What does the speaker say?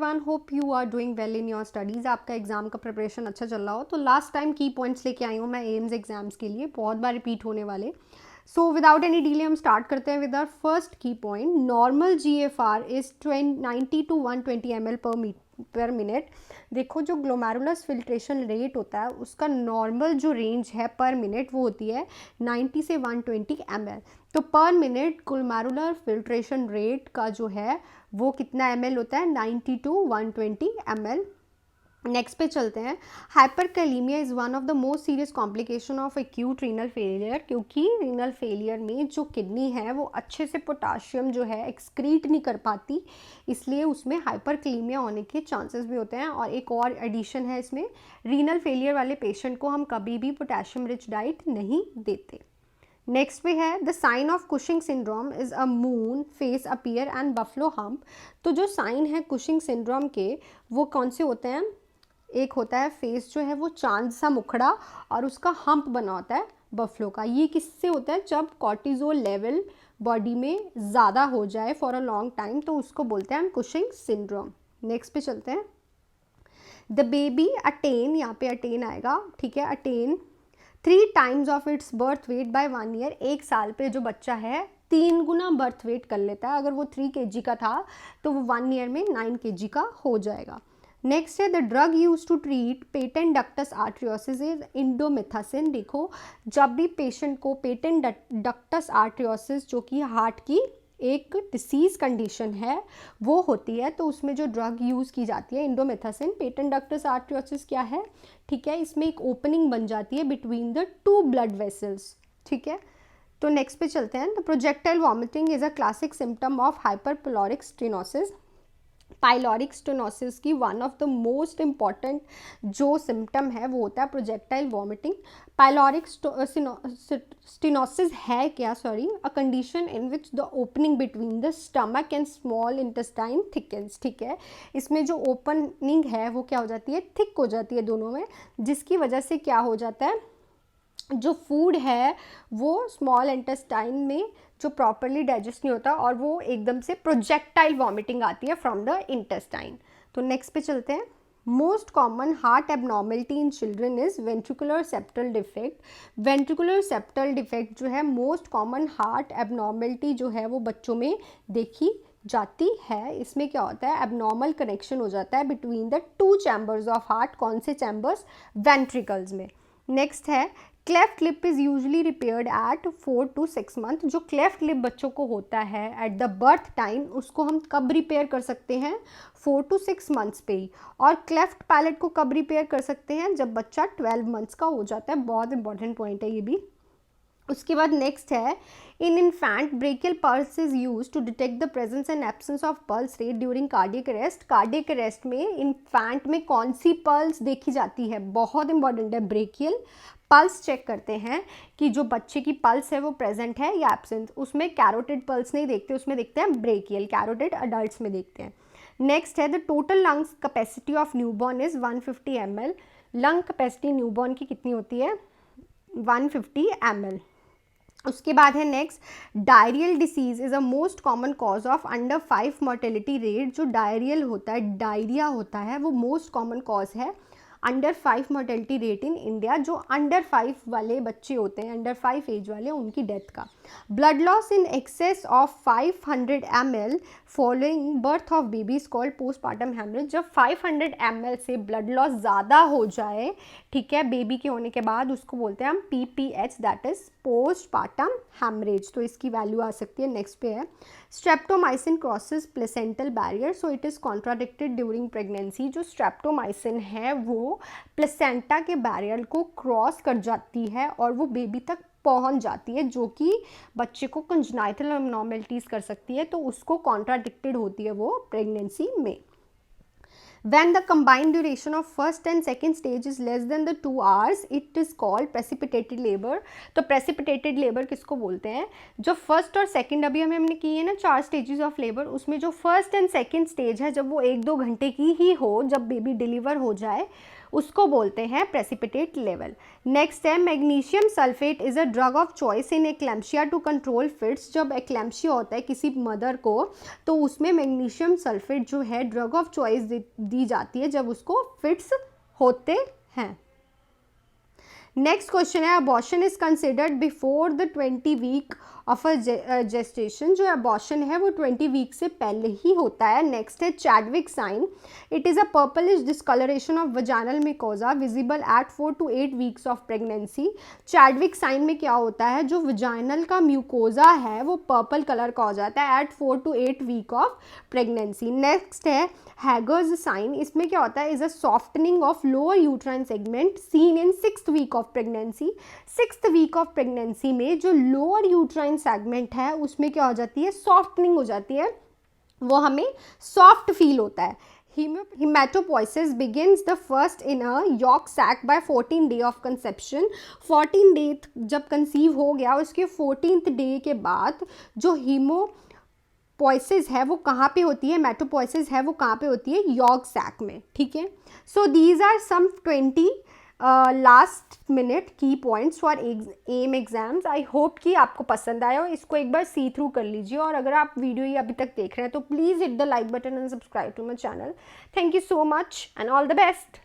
Everyone, hope you are doing well in your studies. आपका exam का preparation अच्छा चल रहा हो। तो लास्ट टाइम की पॉइंट्स लेके आई हूँ मैं एम्स एग्जाम्स के लिए, बहुत बार रिपीट होने वाले। सो विदाउट एनी डिले हम स्टार्ट करते हैं विद आवर फर्स्ट की point. Normal GFR is 90 to 120 ml पर मिनट। देखो, जो ग्लोमेरुलस फिल्ट्रेशन रेट होता है उसका नॉर्मल जो रेंज है पर मिनट वो होती है 90 से 120 ml। तो पर मिनट ग्लोमेरुलर फिल्ट्रेशन रेट का जो है वो कितना ml होता है, 90 to 120 ml। नेक्स्ट पे चलते हैं। Hyperkalaemia is one of the most serious complication of acute renal failure, क्योंकि रीनल फेलियर में जो किडनी है वो अच्छे से पोटाशियम जो है एक्सक्रीट नहीं कर पाती, इसलिए उसमें हाइपरकैलीमिया होने के चांसेस भी होते हैं। और एक और एडिशन है इसमें, रीनल फेलियर वाले पेशेंट को हम कभी भी पोटाशियम रिच डाइट नहीं देते। नेक्स्ट पे है the sign of Cushing syndrome is a moon face appear and buffalo hump. तो जो साइन है कुशिंग सिंड्रोम के वो कौन से होते हैं, एक होता है फेस जो है वो चांद सा मुखड़ा और उसका हम्प बना होता है बफलो का। ये किससे होता है, जब कॉर्टिजोल लेवल बॉडी में ज़्यादा हो जाए फॉर अ लॉन्ग टाइम, तो उसको बोलते हैं कुशिंग सिंड्रोम। नेक्स्ट पे चलते हैं। द बेबी अटेन, यहाँ पे अटेन आएगा, ठीक है, attain 3 times of its birth weight by 1 year। एक साल पे जो बच्चा है 3 गुना बर्थ वेट कर लेता है। अगर वो 3 kg का था तो वो 1 year में 9 kg का हो जाएगा। नेक्स्ट है the drug use to treat patent ductus arteriosus is indomethacin. देखो, जब भी पेशेंट को पेटेंट डक्टस आर्ट्रियोसिस जो कि हार्ट की एक डिसीज कंडीशन है वो होती है, तो उसमें जो ड्रग यूज़ की जाती है इंडोमेथासिन। पेटेंट डक्टस आर्ट्रियोसिस क्या है, ठीक है, इसमें एक ओपनिंग बन जाती है बिटवीन द 2 ब्लड वेसल्स, ठीक है। तो नेक्स्ट पे चलते हैं। The projectile vomiting is a classic symptom of hyperpyloric stenosis. Pyloric stenosis की one of the most important जो सिम्टम है वो होता है प्रोजेक्टाइल वॉमिटिंग। पाइलोरिक स्टेनोसिस है क्या, sorry, a condition in which the opening between the stomach and small intestine thickens, ठीक है। इसमें जो ओपनिंग है वो क्या हो जाती है, थिक हो जाती है दोनों में, जिसकी वजह से क्या हो जाता है, जो फूड है वो स्मॉल इंटेस्टाइन में जो प्रॉपरली डाइजेस्ट नहीं होता और वो एकदम से प्रोजेक्टाइल वॉमिटिंग आती है फ्रॉम द इंटेस्टाइन। तो नेक्स्ट पे चलते हैं। Most common heart abnormality in children is ventricular septal defect. Ventricular septal defect जो है मोस्ट कॉमन हार्ट एबनॉर्मेलिटी जो है वो बच्चों में देखी जाती है। इसमें क्या होता है, एबनॉर्मल कनेक्शन हो जाता है between the 2 chambers of heart. कौन से चैम्बर्स, वेंट्रिकल्स में। नेक्स्ट है cleft lip is usually repaired at 4 to 6 month। जो क्लेफ्ट लिप बच्चों को होता है एट द बर्थ टाइम, उसको हम कब रिपेयर कर सकते हैं, 4 to 6 months पे ही। और क्लेफ्ट पैलेट को कब रिपेयर कर सकते हैं, जब बच्चा 12 months का हो जाता है। बहुत इंपॉर्टेंट पॉइंट है ये भी। उसके बाद नेक्स्ट है in infant brachial pulse is use to detect the presence and absence of pulse rate during cardiac arrest. Cardiac arrest में इन्फैंट में कौन सी पल्स देखी जाती है, बहुत इंपॉर्टेंट है, ब्रेकियल पल्स चेक करते हैं कि जो बच्चे की पल्स है वो प्रेजेंट है या एब्सेंट। उसमें कैरोटिड पल्स नहीं देखते, उसमें देखते हैं ब्रेकियल। कैरोटिड अडल्ट्स में देखते हैं। नेक्स्ट है the total lungs capacity of newborn is 150 ml। Lung capacity newborn की कितनी होती है, 150 ml। उसके बाद है next, diarrhoeal disease is a most common cause of under 5 mortality rate. जो डायरियल होता है, डायरिया होता है, वो मोस्ट कॉमन कॉज है under 5 mortality rate in India. जो अंडर 5 वाले बच्चे होते हैं, अंडर 5 एज वाले, उनकी डेथ का। Blood loss in excess of 500 ml following birth of baby called postpartum haemorrhage. जब 500 ml से ब्लड लॉस ज़्यादा हो जाए, ठीक है, बेबी के होने के बाद, उसको बोलते हैं हम PPH, that is postpartum haemorrhage. तो इसकी वैल्यू आ सकती है। नेक्स्ट पे है streptomycin crosses placental barrier, so it is contradicted during pregnancy. जो स्ट्रेप्टोमाइसिन है वो प्लेसेंटा के बैरियर को क्रॉस कर जाती है और वो बेबी तक पहुंच जाती है, जो कि बच्चे को कंजेनाइटल एबनॉर्मलिटीज़ कर सकती है, तो उसको कॉन्ट्राडिक्टेड होती है वो प्रेगनेंसी में। When the combined duration of first and second stage is less than the 2 hours, it is called precipitated labor. तो precipitated labor किसको बोलते हैं? जो फर्स्ट और सेकंड अभी हमने की है ना 4 स्टेजेस ऑफ लेबर, उसमें जो फर्स्ट एंड सेकंड स्टेज है जब वो 1-2 घंटे की ही हो, जब बेबी डिलीवर हो जाए, उसको बोलते हैं प्रेसिपिटेट लेवल. नेक्स्ट है magnesium sulphate is a drug of choice in eclampsia to control fits. जब एक्लैम्पशिया होता है किसी मदर को, तो उसमें मैग्नीशियम सल्फेट जो है ड्रग ऑफ चॉइस दी जाती है जब उसको फिट्स होते हैं. नेक्स्ट क्वेश्चन है abortion is considered before the 20 week of a gestation. जो अबॉर्शन है वो 20 वीक से पहले ही होता है. नेक्स्ट है Chadwick sign. It is a purplish discoloration of vaginal mucosa visible at 4 to 8 weeks of pregnancy. Chadwick sign में क्या होता है, जो वजाइनल का म्यूकोजा है वो पर्पल कलर का हो जाता है at 4 to 8 week of pregnancy. Next है हैगर्स साइन. इसमें क्या होता है, is a softening of lower uterine segment seen in 6th week of pregnancy. 6th week of pregnancy में जो लोअर यूट्राइन सेगमेंट है उसमें क्या हो जाती है, सॉफ्टनिंग हो जाती है, वो हमें सॉफ्ट फील होता है. Hematopoiesis begins the first in a yolk sac by 14 day of conception. 14 day जब कंसीव हो गया, उसके 14th डे के बाद जो हीमोपोइसिस है वो कहाँ पे होती है, मेटोपोइसिस है वो कहाँ पे होती है, यॉर्क सैक में. ठीक है. So these are some 20 last minute की points for M exams. I hope कि आपको पसंद आया हो. इसको एक बार सी थ्रू कर लीजिए, और अगर आप वीडियो ये अभी तक देख रहे हैं तो please hit the like button and subscribe to my channel. Thank you so much and all the best.